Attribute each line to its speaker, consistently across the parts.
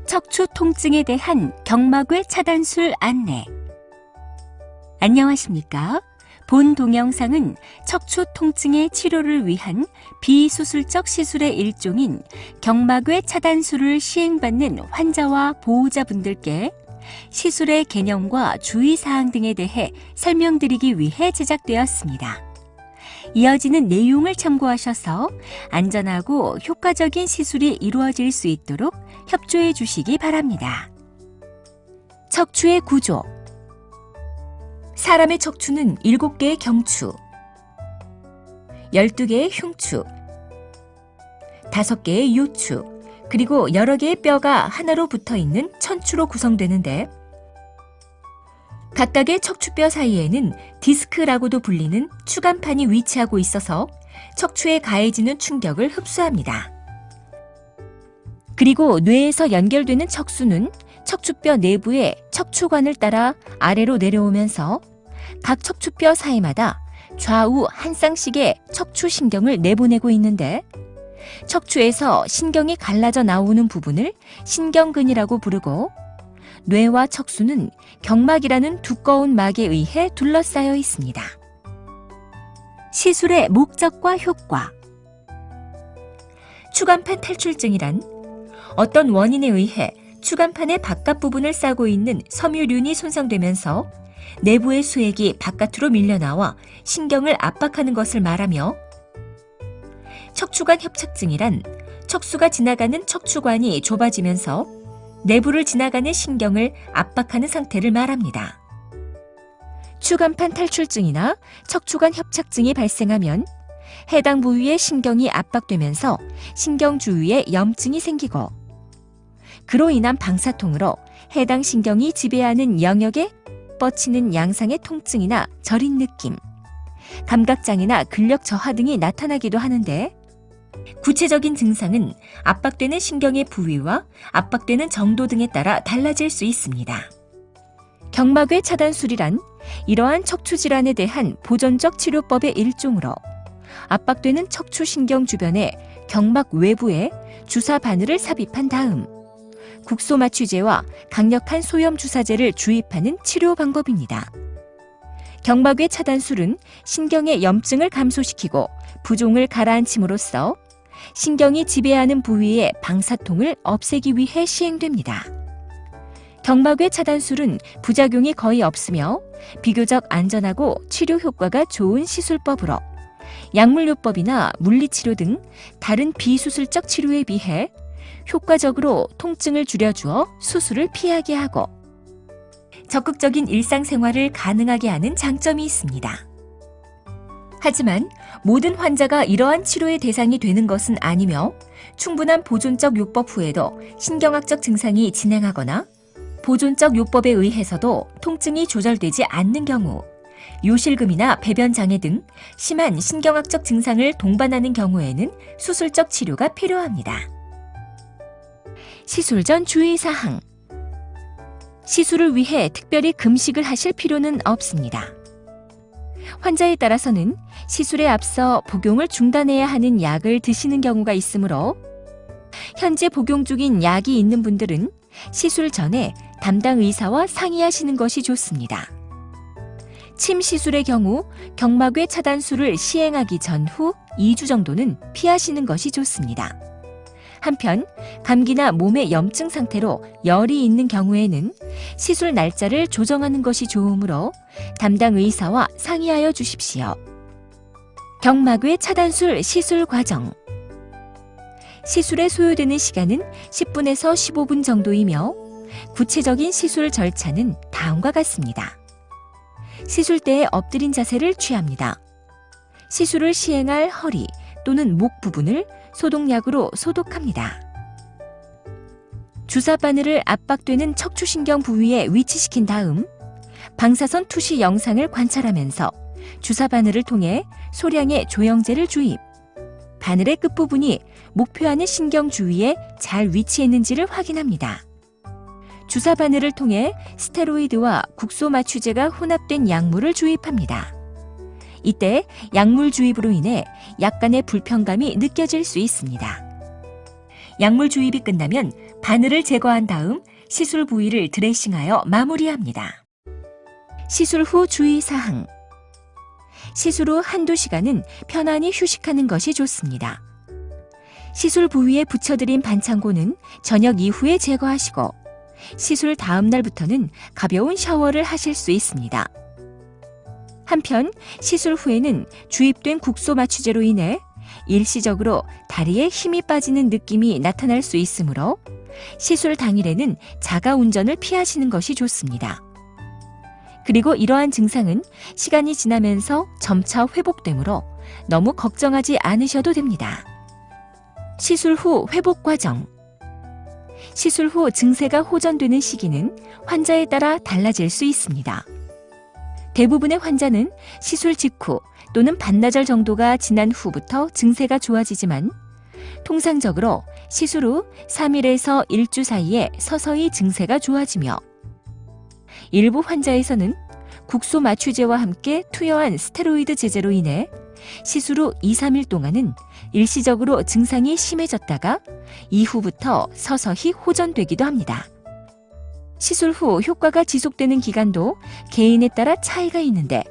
Speaker 1: 척추 통증에 대한 경막외 차단술 안내. 안녕하십니까? 본 동영상은 척추 통증의 치료를 위한 비수술적 시술의 일종인 경막외 차단술을 시행받는 환자와 보호자분들께 시술의 개념과 주의사항 등에 대해 설명드리기 위해 제작되었습니다. 이어지는 내용을 참고하셔서 안전하고 효과적인 시술이 이루어질 수 있도록 협조해 주시기 바랍니다. 척추의 구조. 사람의 척추는 7개의 경추, 12개의 흉추, 5개의 요추, 그리고 여러 개의 뼈가 하나로 붙어있는 천추로 구성되는데, 각각의 척추뼈 사이에는 디스크라고도 불리는 추간판이 위치하고 있어서 척추에 가해지는 충격을 흡수합니다. 그리고 뇌에서 연결되는 척수는 척추뼈 내부의 척추관을 따라 아래로 내려오면서 각 척추뼈 사이마다 좌우 한 쌍씩의 척추신경을 내보내고 있는데, 척추에서 신경이 갈라져 나오는 부분을 신경근이라고 부르고, 뇌와 척수는 경막이라는 두꺼운 막에 의해 둘러싸여 있습니다. 시술의 목적과 효과. 추간판 탈출증이란 어떤 원인에 의해 추간판의 바깥 부분을 싸고 있는 섬유륜이 손상되면서 내부의 수액이 바깥으로 밀려나와 신경을 압박하는 것을 말하며, 척추관 협착증이란 척수가 지나가는 척추관이 좁아지면서 내부를 지나가는 신경을 압박하는 상태를 말합니다. 추간판 탈출증이나 척추관 협착증이 발생하면 해당 부위의 신경이 압박되면서 신경 주위에 염증이 생기고, 그로 인한 방사통으로 해당 신경이 지배하는 영역에 뻗치는 양상의 통증이나 저린 느낌, 감각장애나 근력 저하 등이 나타나기도 하는데, 구체적인 증상은 압박되는 신경의 부위와 압박되는 정도 등에 따라 달라질 수 있습니다. 경막외 차단술이란 이러한 척추 질환에 대한 보존적 치료법의 일종으로 압박되는 척추신경 주변의 경막 외부에 주사 바늘을 삽입한 다음 국소 마취제와 강력한 소염 주사제를 주입하는 치료 방법입니다. 경막외 차단술은 신경의 염증을 감소시키고 부종을 가라앉힘으로써 신경이 지배하는 부위의 방사통을 없애기 위해 시행됩니다. 경막외 차단술은 부작용이 거의 없으며 비교적 안전하고 치료 효과가 좋은 시술법으로 약물요법이나 물리치료 등 다른 비수술적 치료에 비해 효과적으로 통증을 줄여주어 수술을 피하게 하고 적극적인 일상생활을 가능하게 하는 장점이 있습니다. 하지만 모든 환자가 이러한 치료의 대상이 되는 것은 아니며, 충분한 보존적 요법 후에도 신경학적 증상이 진행하거나 보존적 요법에 의해서도 통증이 조절되지 않는 경우, 요실금이나 배변장애 등 심한 신경학적 증상을 동반하는 경우에는 수술적 치료가 필요합니다. 시술 전 주의사항. 시술을 위해 특별히 금식을 하실 필요는 없습니다. 환자에 따라서는 시술에 앞서 복용을 중단해야 하는 약을 드시는 경우가 있으므로, 현재 복용 중인 약이 있는 분들은 시술 전에 담당 의사와 상의하시는 것이 좋습니다. 침 시술의 경우 경막외 차단술을 시행하기 전후 2주 정도는 피하시는 것이 좋습니다. 한편 감기나 몸의 염증 상태로 열이 있는 경우에는 시술 날짜를 조정하는 것이 좋으므로 담당 의사와 상의하여 주십시오. 경막외 차단술 시술 과정. 시술에 소요되는 시간은 10분에서 15분 정도이며, 구체적인 시술 절차는 다음과 같습니다. 시술 때에 엎드린 자세를 취합니다. 시술을 시행할 허리 또는 목 부분을 소독약으로 소독합니다. 주사 바늘을 압박되는 척추신경 부위에 위치시킨 다음 방사선 투시 영상을 관찰하면서 주사 바늘을 통해 소량의 조영제를 주입, 바늘의 끝부분이 목표하는 신경 주위에 잘 위치했는지를 확인합니다. 주사 바늘을 통해 스테로이드와 국소 마취제가 혼합된 약물을 주입합니다. 이때 약물 주입으로 인해 약간의 불편감이 느껴질 수 있습니다. 약물 주입이 끝나면 바늘을 제거한 다음 시술 부위를 드레싱하여 마무리합니다. 시술 후 주의사항. 시술 후 한두 시간은 편안히 휴식하는 것이 좋습니다. 시술 부위에 붙여드린 반창고는 저녁 이후에 제거하시고 시술 다음 날부터는 가벼운 샤워를 하실 수 있습니다. 한편 시술 후에는 주입된 국소 마취제로 인해 일시적으로 다리에 힘이 빠지는 느낌이 나타날 수 있으므로 시술 당일에는 자가 운전을 피하시는 것이 좋습니다. 그리고 이러한 증상은 시간이 지나면서 점차 회복되므로 너무 걱정하지 않으셔도 됩니다. 시술 후 회복 과정. 시술 후 증세가 호전되는 시기는 환자에 따라 달라질 수 있습니다. 대부분의 환자는 시술 직후 또는 반나절 정도가 지난 후부터 증세가 좋아지지만 통상적으로 시술 후 3일에서 1주 사이에 서서히 증세가 좋아지며 일부 환자에서는 국소 마취제와 함께 투여한 스테로이드 제제로 인해 시술 후 2, 3일 동안은 일시적으로 증상이 심해졌다가 이후부터 서서히 호전되기도 합니다. 시술 후 효과가 지속되는 기간도 개인에 따라 차이가 있는데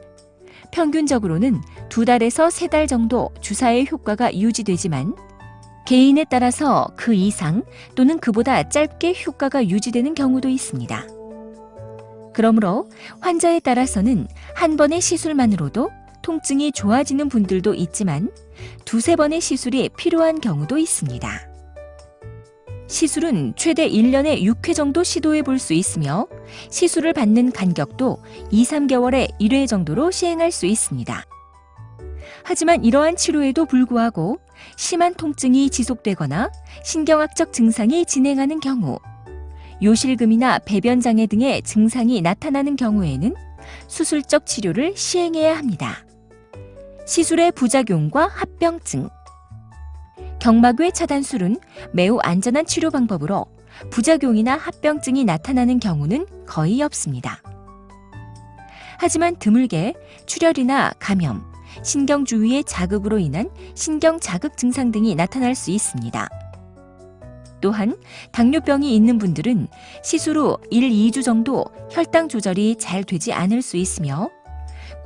Speaker 1: 평균적으로는 2달에서 3달 정도 주사의 효과가 유지되지만 개인에 따라서 그 이상 또는 그보다 짧게 효과가 유지되는 경우도 있습니다. 그러므로 환자에 따라서는 한 번의 시술만으로도 통증이 좋아지는 분들도 있지만 2-3번의 시술이 필요한 경우도 있습니다. 시술은 최대 1년에 6회 정도 시도해 볼 수 있으며 시술을 받는 간격도 2-3개월에 1회 정도로 시행할 수 있습니다. 하지만 이러한 치료에도 불구하고 심한 통증이 지속되거나 신경학적 증상이 진행하는 경우, 요실금이나 배변장애 등의 증상이 나타나는 경우에는 수술적 치료를 시행해야 합니다. 시술의 부작용과 합병증. 경막외 차단술은 매우 안전한 치료 방법으로 부작용이나 합병증이 나타나는 경우는 거의 없습니다. 하지만 드물게 출혈이나 감염, 신경 주위의 자극으로 인한 신경 자극 증상 등이 나타날 수 있습니다. 또한 당뇨병이 있는 분들은 시술 후 1-2주 정도 혈당 조절이 잘 되지 않을 수 있으며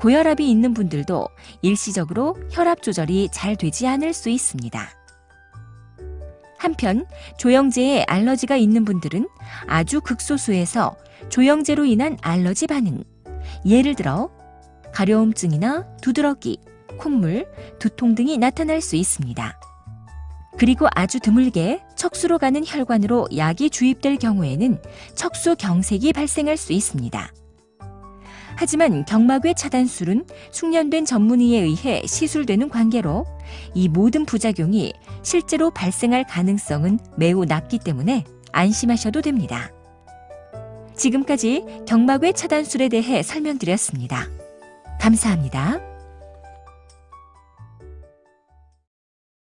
Speaker 1: 고혈압이 있는 분들도 일시적으로 혈압 조절이 잘 되지 않을 수 있습니다. 한편 조영제에 알러지가 있는 분들은 아주 극소수에서 조영제로 인한 알러지 반응, 예를 들어 가려움증이나 두드러기, 콧물, 두통 등이 나타날 수 있습니다. 그리고 아주 드물게 척수로 가는 혈관으로 약이 주입될 경우에는 척수경색이 발생할 수 있습니다. 하지만 경막외 차단술은 숙련된 전문의에 의해 시술되는 관계로 이 모든 부작용이 실제로 발생할 가능성은 매우 낮기 때문에 안심하셔도 됩니다. 지금까지 경막외 차단술에 대해 설명드렸습니다. 감사합니다.